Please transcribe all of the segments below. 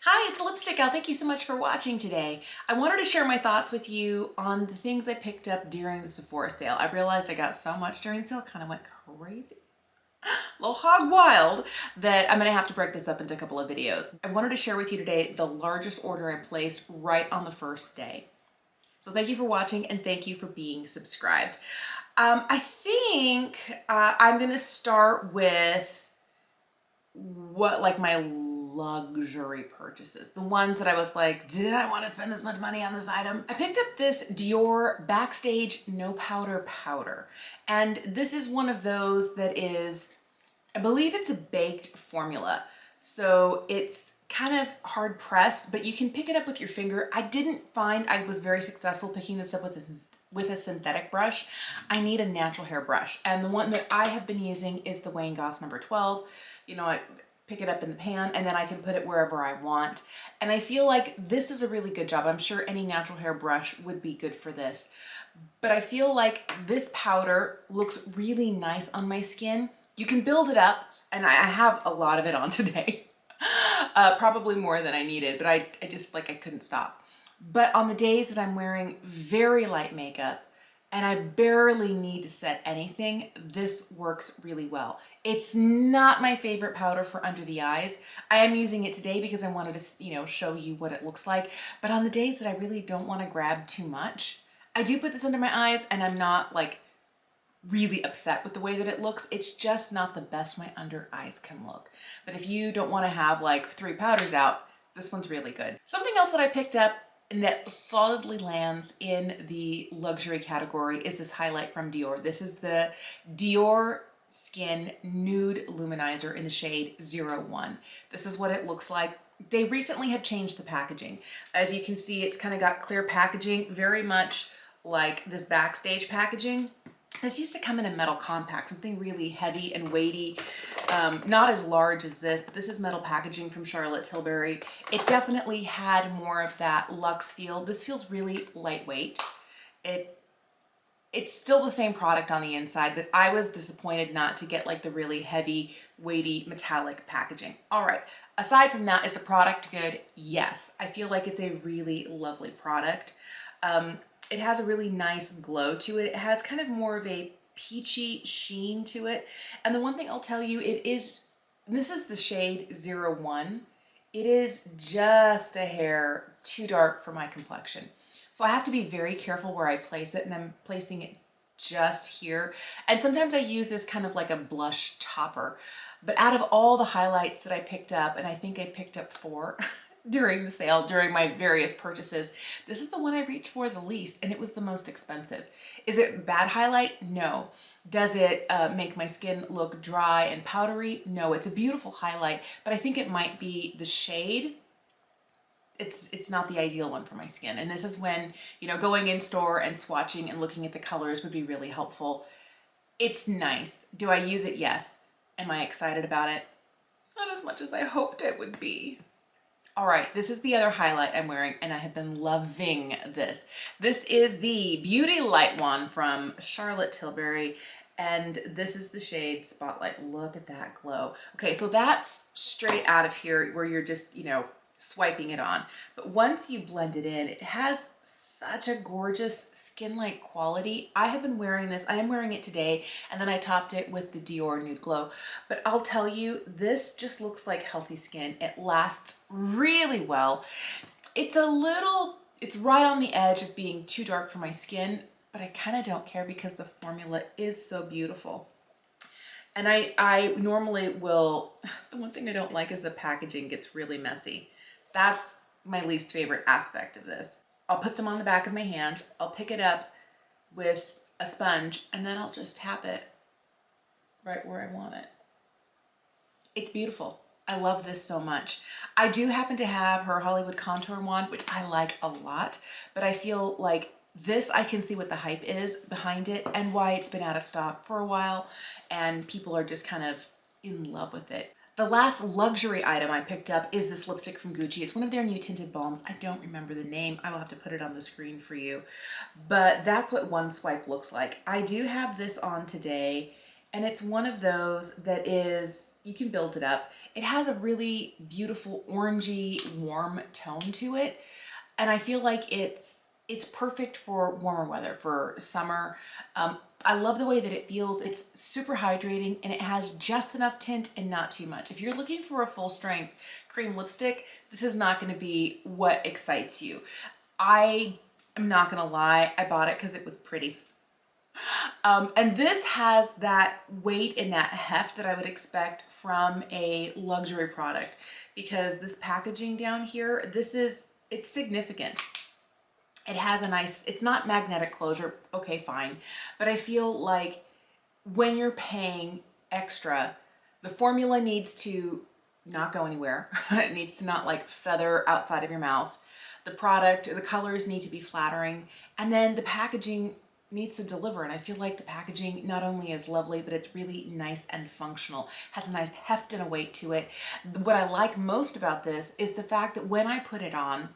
Hi, it's Lipstick Gal. Thank you so much for watching today. I wanted to share my thoughts with you on the things I picked up during the Sephora sale. I realized I got so much during the sale, kind of went crazy, a little hog wild, that I'm gonna have to break this up into a couple of videos. I wanted to share with you today the largest order I placed right on the first day. So thank you for watching and thank you for being subscribed. I think I'm gonna start with my luxury purchases, the ones that I was like, did I want to spend this much money on this item? I picked up this Dior Backstage No Powder powder, and this is one of those that is, I believe it's a baked formula, so it's kind of hard pressed, but you can pick it up with your finger. I didn't find I was very successful picking this up with a synthetic brush. I need a natural hair brush, and the one that I have been using is the Wayne Goss number 12. You know, I pick it up in the pan and then I can put it wherever I want. And I feel like this is a really good job. I'm sure any natural hair brush would be good for this. But I feel like this powder looks really nice on my skin. You can build it up, and I have a lot of it on today. Probably more than I needed, but I just, like, I couldn't stop. But on the days that I'm wearing very light makeup and I barely need to set anything, this works really well. It's not my favorite powder for under the eyes. I am using it today because I wanted to, show you what it looks like. But on the days that I really don't want to grab too much, I do put this under my eyes, and I'm not like really upset with the way that it looks. It's just not the best my under eyes can look. But if you don't want to have like 3 powders out, this one's really good. Something else that I picked up and that solidly lands in the luxury category is this highlight from Dior. This is the Diorskin Nude Luminizer in the shade 01. This is what it looks like. They recently had changed the packaging. As you can see, it's kind of got clear packaging, very much like this Backstage packaging. This used to come in a metal compact, something really heavy and weighty, not as large as this, but this is metal packaging from Charlotte Tilbury. It definitely had more of that luxe feel. This feels really lightweight. It's still the same product on the inside, but I was disappointed not to get like the really heavy, weighty, metallic packaging. All right, aside from that, is the product good? Yes, I feel like it's a really lovely product. It has a really nice glow to it. It has kind of more of a peachy sheen to it. And the one thing I'll tell you, this is the shade 01. It is just a hair too dark for my complexion. So I have to be very careful where I place it, and I'm placing it just here. And sometimes I use this kind of like a blush topper. But out of all the highlights that I picked up, and I think I picked up 4, during the sale, during my various purchases, this is the one I reached for the least, and it was the most expensive. Is it bad highlight? No. Does it make my skin look dry and powdery? No. It's a beautiful highlight, but I think it might be the shade. It's not the ideal one for my skin. And this is when, going in store and swatching and looking at the colors would be really helpful. It's nice. Do I use it? Yes. Am I excited about it? Not as much as I hoped it would be. All right, this is the other highlight I'm wearing, and I have been loving this. This is the Beauty Light one from Charlotte Tilbury, and this is the shade Spotlight. Look at that glow. Okay, so that's straight out of here where you're just, swiping it on. But once you blend it in, it has such a gorgeous skin-like quality. I have been wearing this. I am wearing it today, and then I topped it with the Dior Nude Glow. But I'll tell you, this just looks like healthy skin. It lasts really well. It's right on the edge of being too dark for my skin, but I kind of don't care because the formula is so beautiful. And I normally will, the one thing I don't like is the packaging gets really messy. That's my least favorite aspect of this. I'll put some on the back of my hand, I'll pick it up with a sponge, and then I'll just tap it right where I want it. It's beautiful. I love this so much. I do happen to have her Hollywood Contour wand, which I like a lot, but I feel like this, I can see what the hype is behind it and why it's been out of stock for a while, and people are just kind of in love with it. The last luxury item I picked up is this lipstick from Gucci. It's one of their new tinted balms. I don't remember the name. I will have to put it on the screen for you. But that's what one swipe looks like. I do have this on today, and it's one of those that is, you can build it up. it has a really beautiful orangey warm tone to it. And I feel like it's perfect for warmer weather, for summer. I love the way that it feels. It's super hydrating and it has just enough tint and not too much. If you're looking for a full strength cream lipstick, this is not going to be what excites you. I am not going to lie, I bought it because it was pretty. And this has that weight and that heft that I would expect from a luxury product, because this packaging down here, it's significant. It has a nice, it's not magnetic closure, okay, fine. But I feel like when you're paying extra, the formula needs to not go anywhere. It needs to not like feather outside of your mouth. The product, the colors need to be flattering. And then the packaging needs to deliver. And I feel like the packaging not only is lovely, but it's really nice and functional, has a nice heft and a weight to it. What I like most about this is the fact that when I put it on,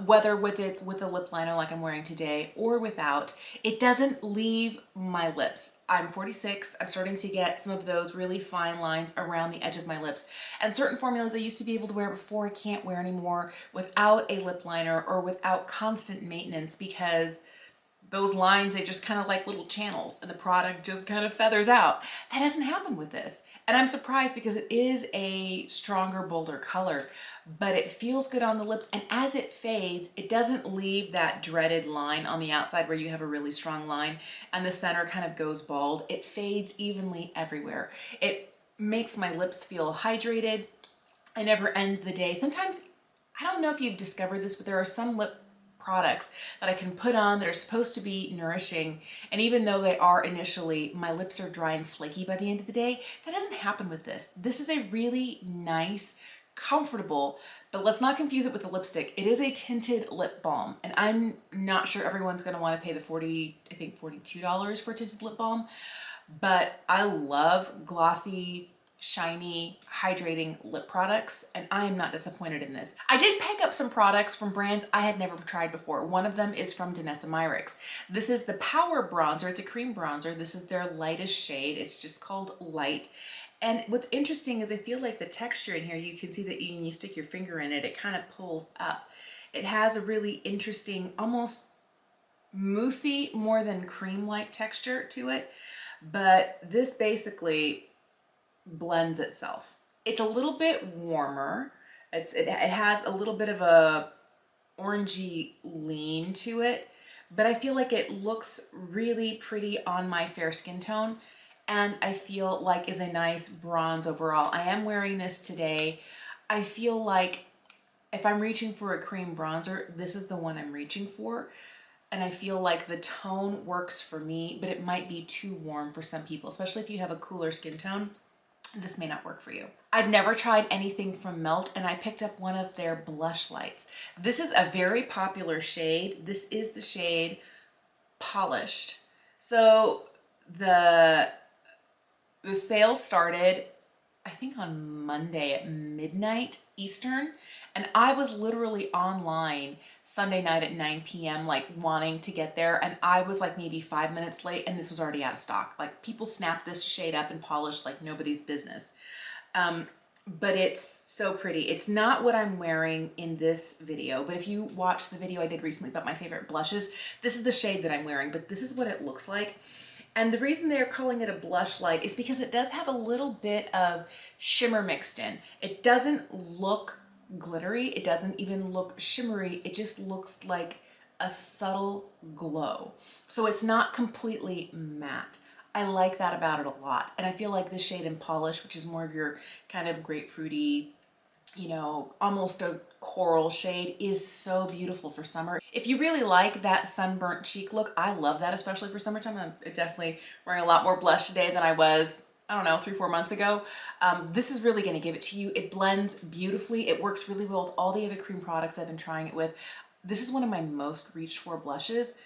whether with a lip liner like I'm wearing today or without, it doesn't leave my lips. I'm 46, I'm starting to get some of those really fine lines around the edge of my lips. And certain formulas I used to be able to wear before, I can't wear anymore without a lip liner or without constant maintenance, because those lines, they just kind of like little channels and the product just kind of feathers out. That doesn't happen with this. And I'm surprised because it is a stronger, bolder color, but it feels good on the lips. And as it fades, it doesn't leave that dreaded line on the outside where you have a really strong line and the center kind of goes bald. It fades evenly everywhere. It makes my lips feel hydrated. I never end the day. Sometimes, I don't know if you've discovered this, but there are some lip products that I can put on that are supposed to be nourishing, and even though they are initially, my lips are dry and flaky by the end of the day. That doesn't happen with this. This is a really nice, comfortable, but let's not confuse it with a lipstick. It is a tinted lip balm, and I'm not sure everyone's going to want to pay the $42 for a tinted lip balm, but I love glossy, shiny, hydrating lip products, and I am not disappointed in this. I did pick up some products from brands I had never tried before. One of them is from Danessa Myricks. This is the Power Bronzer. It's a cream bronzer. This is their lightest shade. It's just called Light. And what's interesting is I feel like the texture in here, you can see that when you stick your finger in it, it kind of pulls up. It has a really interesting, almost moussey, more than cream-like texture to it. But this basically blends itself. It's a little bit warmer. It has a little bit of a orangey lean to it, but I feel like it looks really pretty on my fair skin tone, and I feel like is a nice bronze overall. I am wearing this today. I feel like if I'm reaching for a cream bronzer, this is the one I'm reaching for. And I feel like the tone works for me, but it might be too warm for some people, especially if you have a cooler skin tone. This may not work for you. I've never tried anything from Melt, and I picked up one of their blush lights. This is a very popular shade. This is the shade Polished. So the sale started, I think, on Monday at midnight Eastern, and I was literally online Sunday night at 9 p.m. like wanting to get there, and I was like maybe 5 minutes late and this was already out of stock. Like, people snapped this shade up and polished like nobody's business. But it's so pretty. It's not what I'm wearing in this video, but if you watch the video I did recently about my favorite blushes, this is the shade that I'm wearing, but this is what it looks like. And the reason they're calling it a blush light is because it does have a little bit of shimmer mixed in. It doesn't look glittery. It doesn't even look shimmery. It just looks like a subtle glow. So it's not completely matte. I like that about it a lot. And I feel like this shade in Polish, which is more of your kind of grapefruity, you know, almost a coral shade, is so beautiful for summer. If you really like that sunburnt cheek look, I love that, especially for summertime. I'm definitely wearing a lot more blush today than I was, I don't know, 3-4 months ago. This is really going to give it to you. It blends beautifully. It works really well with all the other cream products I've been trying it with. This is one of my most reached for blushes,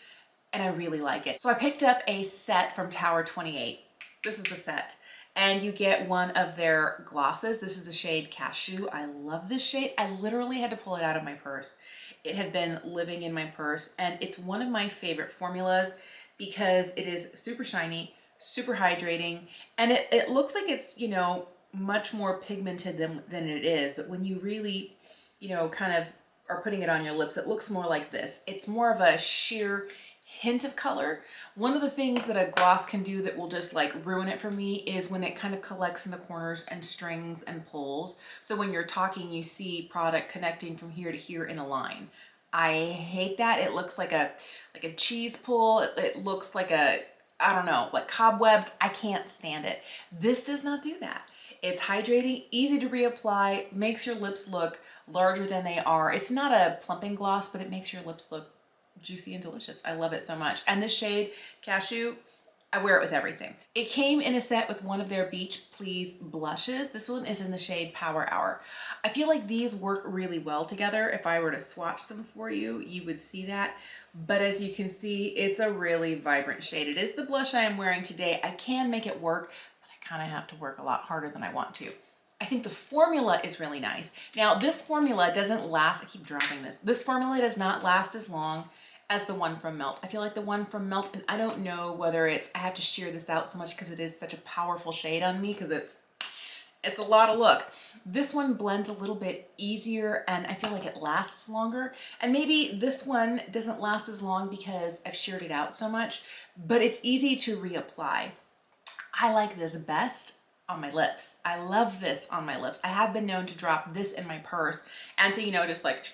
and I really like it. So I picked up a set from Tower 28. This is the set. And you get one of their glosses. This is the shade Cashew. I love this shade. I literally had to pull it out of my purse. It had been living in my purse, and it's one of my favorite formulas because it is super shiny, super hydrating, and it looks like it's, you know, much more pigmented than it is, but when you really, you know, kind of are putting it on your lips, it looks more like this. It's more of a sheer hint of color. One of the things that a gloss can do that will just like ruin it for me is when it kind of collects in the corners and strings and pulls. So when you're talking, you see product connecting from here to here in a line. I hate that. It looks like a cheese pull. It looks like a, I don't know, like cobwebs. I can't stand it. This does not do that. It's hydrating, easy to reapply, makes your lips look larger than they are. It's not a plumping gloss, but it makes your lips look juicy and delicious. I love it so much. And this shade, Cashew, I wear it with everything. It came in a set with one of their Beach Please blushes. This one is in the shade Power Hour. I feel like these work really well together. If I were to swatch them for you, you would see that. But as you can see, it's a really vibrant shade. It is the blush I am wearing today. I can make it work, but I kind of have to work a lot harder than I want to. I think the formula is really nice. Now, this formula doesn't last, I keep dropping this. This formula does not last as long as the one from Melt. I feel like the one from Melt, and I don't know whether it's, I have to sheer this out so much because it is such a powerful shade on me because it's a lot of look. This one blends a little bit easier and I feel like it lasts longer. And maybe this one doesn't last as long because I've sheared it out so much, but it's easy to reapply. I like this best on my lips. I love this on my lips. I have been known to drop this in my purse and to, you know, just like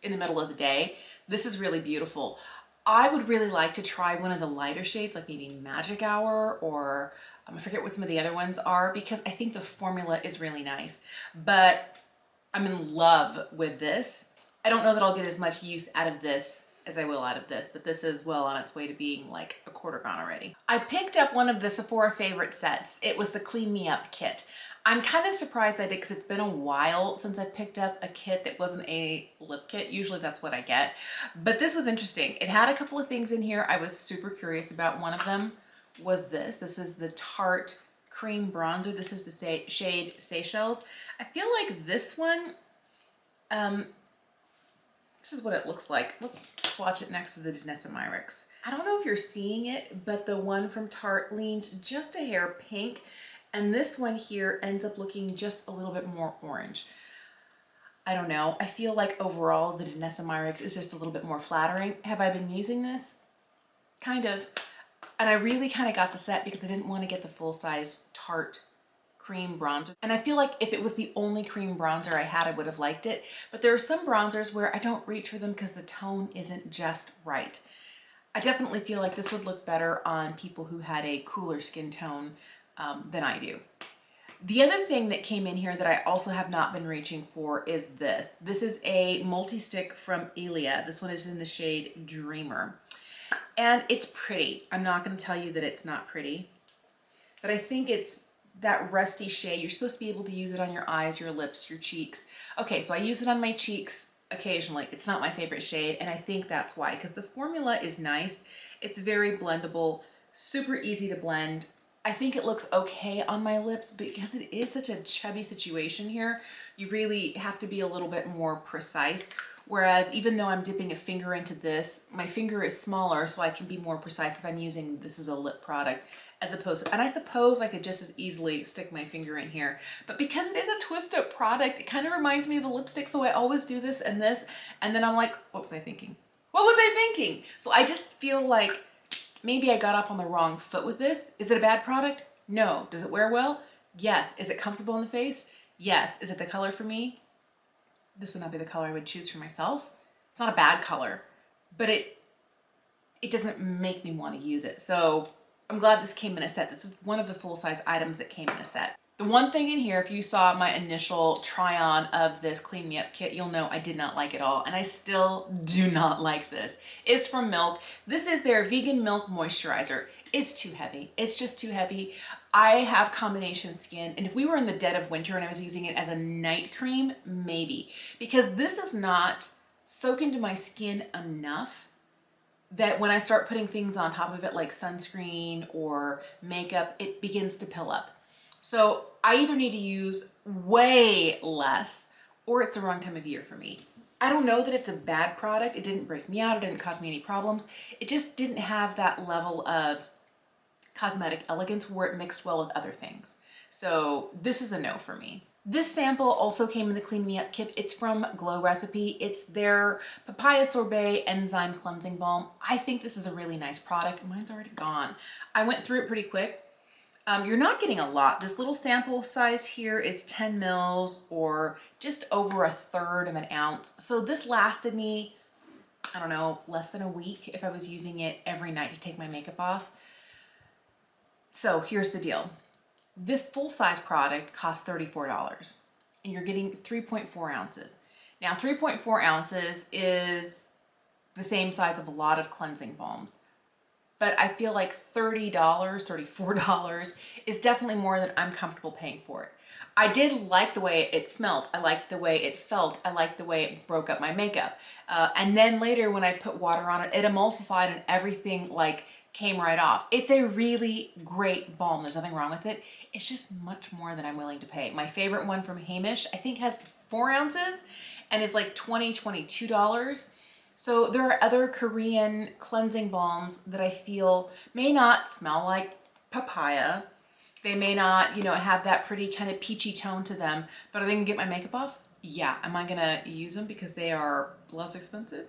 in the middle of the day. This is really beautiful. I would really like to try one of the lighter shades, like maybe Magic Hour or I forget what some of the other ones are because I think the formula is really nice. But I'm in love with this. I don't know that I'll get as much use out of this as I will out of this, but this is well on its way to being like a quarter gone already. I picked up one of the Sephora favorite sets. It was the Clean Me Up kit. I'm kind of surprised I did because it's been a while since I picked up a kit that wasn't a lip kit. Usually that's what I get. But this was interesting. It had a couple of things in here I was super curious about. One of them was this. This is the Tarte Cream Bronzer. This is the shade Seychelles. I feel like this one, this is what it looks like. Let's swatch it next to the Danessa Myricks. I don't know if you're seeing it, but the one from Tarte leans just a hair pink. And this one here ends up looking just a little bit more orange. I don't know. I feel like overall the Danessa Myricks is just a little bit more flattering. Have I been using this? Kind of. And I really kind of got the set because I didn't want to get the full-size Tarte cream bronzer. And I feel like if it was the only cream bronzer I had, I would have liked it. But there are some bronzers where I don't reach for them because the tone isn't just right. I definitely feel like this would look better on people who had a cooler skin tone than I do. The other thing that came in here that I also have not been reaching for is this. This is a multi-stick from Ilia. This one is in the shade Dreamer. And it's pretty. I'm not going to tell you that it's not pretty, but I think it's that rusty shade. You're supposed to be able to use it on your eyes, your lips, your cheeks. Okay, so I use it on my cheeks occasionally. It's not my favorite shade, and I think that's why, because the formula is nice. It's very blendable, super easy to blend. I think it looks okay on my lips because it is such a chubby situation here. You really have to be a little bit more precise. Whereas even though I'm dipping a finger into this, my finger is smaller so I can be more precise if I'm using this as a lip product as opposed to, and I suppose I could just as easily stick my finger in here. But because it is a twist up product, it kind of reminds me of a lipstick. So I always do this, and then I'm like, what was I thinking? What was I thinking? So I just feel like maybe I got off on the wrong foot with this. Is it a bad product? No. Does it wear well? Yes. Is it comfortable in the face? Yes. Is it the color for me? This would not be the color I would choose for myself. It's not a bad color, but it doesn't make me want to use it. So I'm glad this came in a set. This is one of the full-size items that came in a set. The one thing in here, if you saw my initial try on of this Clean Me Up kit, you'll know I did not like it all, and I still do not like this. It's from Milk. This is their vegan milk moisturizer. It's too heavy. It's just too heavy. I have combination skin, and if we were in the dead of winter and I was using it as a night cream, maybe. Because this is not soak into my skin enough that when I start putting things on top of it like sunscreen or makeup, it begins to pill up. So I either need to use way less or it's the wrong time of year for me. I don't know that it's a bad product. It didn't break me out. It didn't cause me any problems. It just didn't have that level of cosmetic elegance where it mixed well with other things. So this is a no for me. This sample also came in the Clean Me Up kit. It's from Glow Recipe. It's their Papaya Sorbet Enzyme Cleansing Balm. I think this is a really nice product. Mine's already gone. I went through it pretty quick. You're not getting a lot. This little sample size here is 10 mils or just over a third of an ounce. So this lasted me, I don't know, less than a week if I was using it every night to take my makeup off. So here's the deal. This full-size product costs $34 and you're getting 3.4 ounces. Now 3.4 ounces is the same size of a lot of cleansing balms, but I feel like $30, $34 is definitely more than I'm comfortable paying for it. I did like the way it smelled. I liked the way it felt. I liked the way it broke up my makeup. And then later when I put water on it, it emulsified and everything like came right off. It's a really great balm. There's nothing wrong with it. It's just much more than I'm willing to pay. My favorite one from Hamish, I think has 4 ounces and it's like $22. So there are other Korean cleansing balms that I feel may not smell like papaya. They may not, you know, have that pretty kind of peachy tone to them, but are they gonna get my makeup off? Yeah. Am I gonna use them because they are less expensive?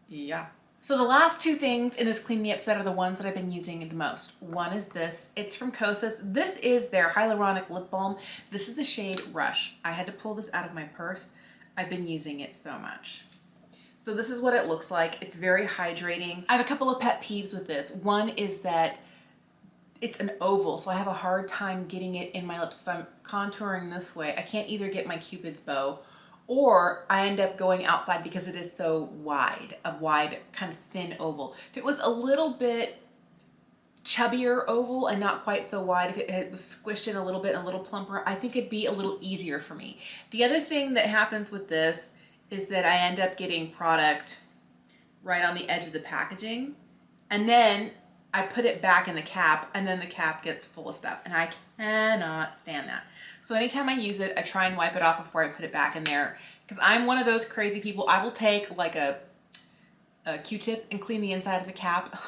Yeah. So the last 2 things in this Clean Me Up set are the ones that I've been using the most. One is this. It's from Kosas. This is their Hyaluronic Lip Balm. This is the shade Rush. I had to pull this out of my purse. I've been using it so much. So this is what it looks like. It's very hydrating. I have a couple of pet peeves with this. One is that it's an oval, so I have a hard time getting it in my lips. If I'm contouring this way, I can't either get my Cupid's bow or I end up going outside because it is so wide, a wide kind of thin oval. If it was a little bit chubbier oval and not quite so wide, if it was squished in a little bit, a little plumper, I think it'd be a little easier for me. The other thing that happens with this is that I end up getting product right on the edge of the packaging, and then I put it back in the cap, and then the cap gets full of stuff, and I cannot stand that. So anytime I use it, I try and wipe it off before I put it back in there, because I'm one of those crazy people. I will take like a Q-tip and clean the inside of the cap.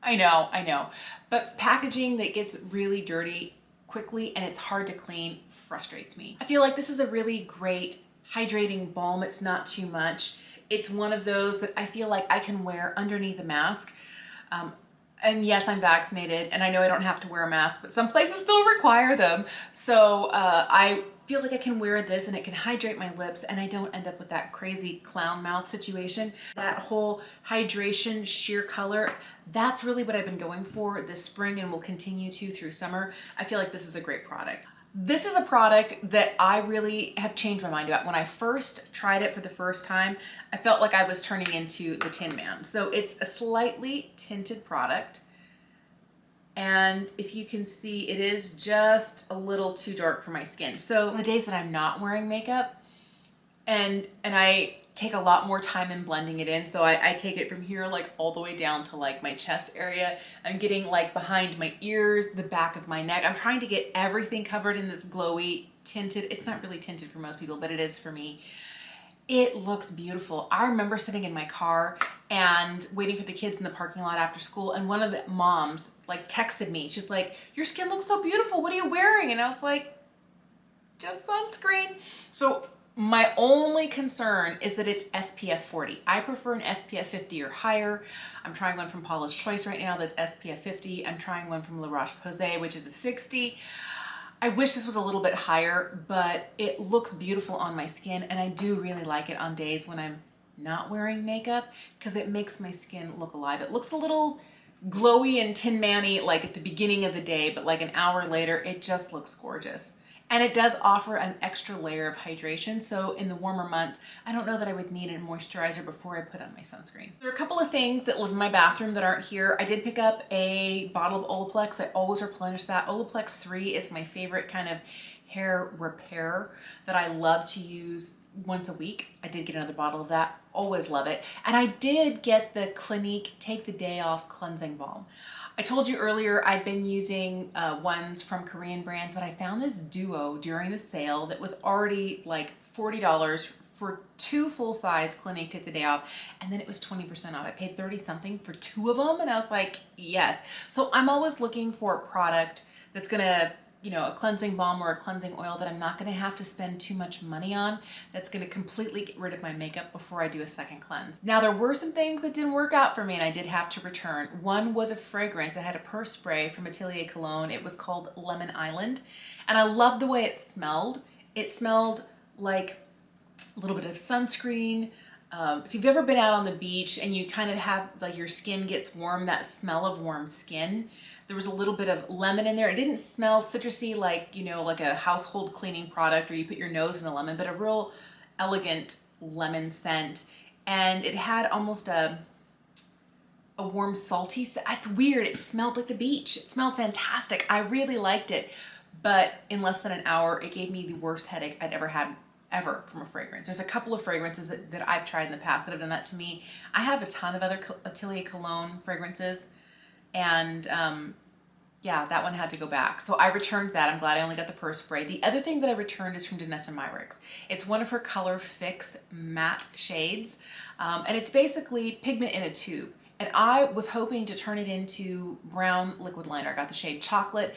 I know. But packaging that gets really dirty quickly and it's hard to clean frustrates me. I feel like this is a really great hydrating balm. It's not too much. It's one of those that I feel like I can wear underneath a mask. And yes, I'm vaccinated and I know I don't have to wear a mask, but some places still require them. So I feel like I can wear this and it can hydrate my lips and I don't end up with that crazy clown mouth situation. That whole hydration sheer color, that's really what I've been going for this spring and will continue to through summer. I feel like this is a great product. This is a product that I really have changed my mind about. When I first tried it for the first time, I felt like I was turning into the Tin Man. So it's a slightly tinted product. And if you can see, it is just a little too dark for my skin. So on the days that I'm not wearing makeup and I take a lot more time in blending it in. So I take it from here like all the way down to like my chest area. I'm getting like behind my ears, the back of my neck. I'm trying to get everything covered in this glowy tinted. It's not really tinted for most people, but it is for me. It looks beautiful. I remember sitting in my car and waiting for the kids in the parking lot after school, and one of the moms like texted me. She's like, "Your skin looks so beautiful. What are you wearing?" And I was like, "Just sunscreen." So my only concern is that it's SPF 40. I prefer an SPF 50 or higher. I'm trying one from Paula's Choice right now that's SPF 50. I'm trying one from La Roche-Posay, which is a 60. I wish this was a little bit higher, but it looks beautiful on my skin, and I do really like it on days when I'm not wearing makeup because it makes my skin look alive. It looks a little glowy and Tin Man-y like at the beginning of the day, but like an hour later, it just looks gorgeous. And it does offer an extra layer of hydration. So in the warmer months, I don't know that I would need a moisturizer before I put on my sunscreen. There are a couple of things that live in my bathroom that aren't here. I did pick up a bottle of Olaplex. I always replenish that. Olaplex 3 is my favorite kind of hair repair that I love to use once a week. I did get another bottle of that. Always love it. And I did get the Clinique Take the Day Off Cleansing Balm. I told you earlier I'd been using ones from Korean brands, but I found this duo during the sale that was already like $40 for 2 full-size Clinique Take the Day Off, and then it was 20% off. I paid 30 something for 2 of them, and I was like, yes. So I'm always looking for a product that's gonna you know, a cleansing balm or a cleansing oil that I'm not going to have to spend too much money on, that's going to completely get rid of my makeup before I do a second cleanse. Now, there were some things that didn't work out for me and I did have to return. One was a fragrance. I had a purse spray from Atelier Cologne. It was called Lemon Island, and I loved the way it smelled. It smelled like a little bit of sunscreen. If you've ever been out on the beach and you kind of have, like, your skin gets warm, that smell of warm skin, there was a little bit of lemon in there. It didn't smell citrusy like, you know, like a household cleaning product or you put your nose in a lemon, but a real elegant lemon scent. And it had almost a warm, salty scent. It's weird. It smelled like the beach. It smelled fantastic. I really liked it. But in less than an hour, it gave me the worst headache I'd ever had from a fragrance. There's a couple of fragrances that I've tried in the past that have done that to me. I have a ton of other Atelier Cologne fragrances, and yeah, that one had to go back. So I returned that. I'm glad I only got the purse spray. The other thing that I returned is from Danessa Myricks. It's one of her Color Fix matte shades, and it's basically pigment in a tube. And I was hoping to turn it into brown liquid liner. I got the shade Chocolate.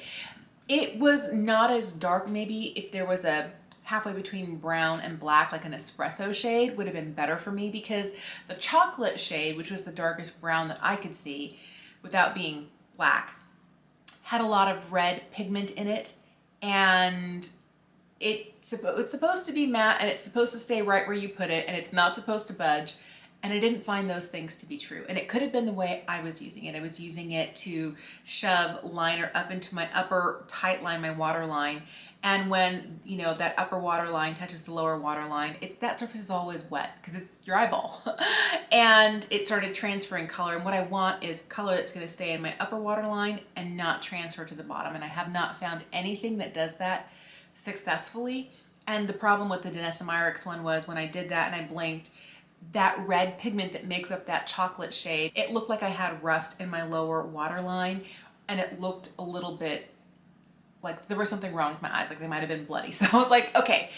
It was not as dark. Maybe if there was a halfway between brown and black, like an espresso shade, would have been better for me, because the chocolate shade, which was the darkest brown that I could see without being black, had a lot of red pigment in it, and it's supposed to be matte and it's supposed to stay right where you put it, and it's not supposed to budge. And I didn't find those things to be true. And it could have been the way I was using it. I was using it to shove liner up into my upper tight line, my waterline. And when, you know, that upper waterline touches the lower waterline, that surface is always wet because it's your eyeball. And it started transferring color. And what I want is color that's going to stay in my upper waterline and not transfer to the bottom. And I have not found anything that does that successfully. And the problem with the Danessa Myricks one was when I did that and I blinked, that red pigment that makes up that chocolate shade, it looked like I had rust in my lower waterline, and it looked a little bit like there was something wrong with my eyes, like they might have been bloody. So I was like, okay,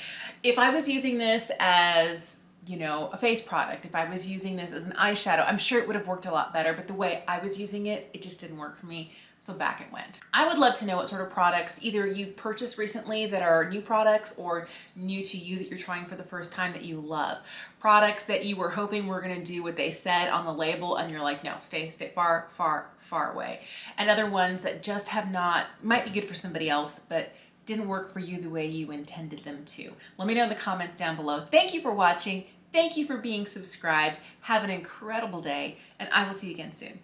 if I was using this as, you know, a face product, if I was using this as an eyeshadow, I'm sure it would have worked a lot better, but the way I was using it, it just didn't work for me. So back it went. I would love to know what sort of products either you've purchased recently that are new products or new to you that you're trying for the first time that you love. Products that you were hoping were gonna do what they said on the label and you're like, no, stay far, far, far away. And other ones that just have not, might be good for somebody else, but didn't work for you the way you intended them to. Let me know in the comments down below. Thank you for watching. Thank you for being subscribed. Have an incredible day, and I will see you again soon.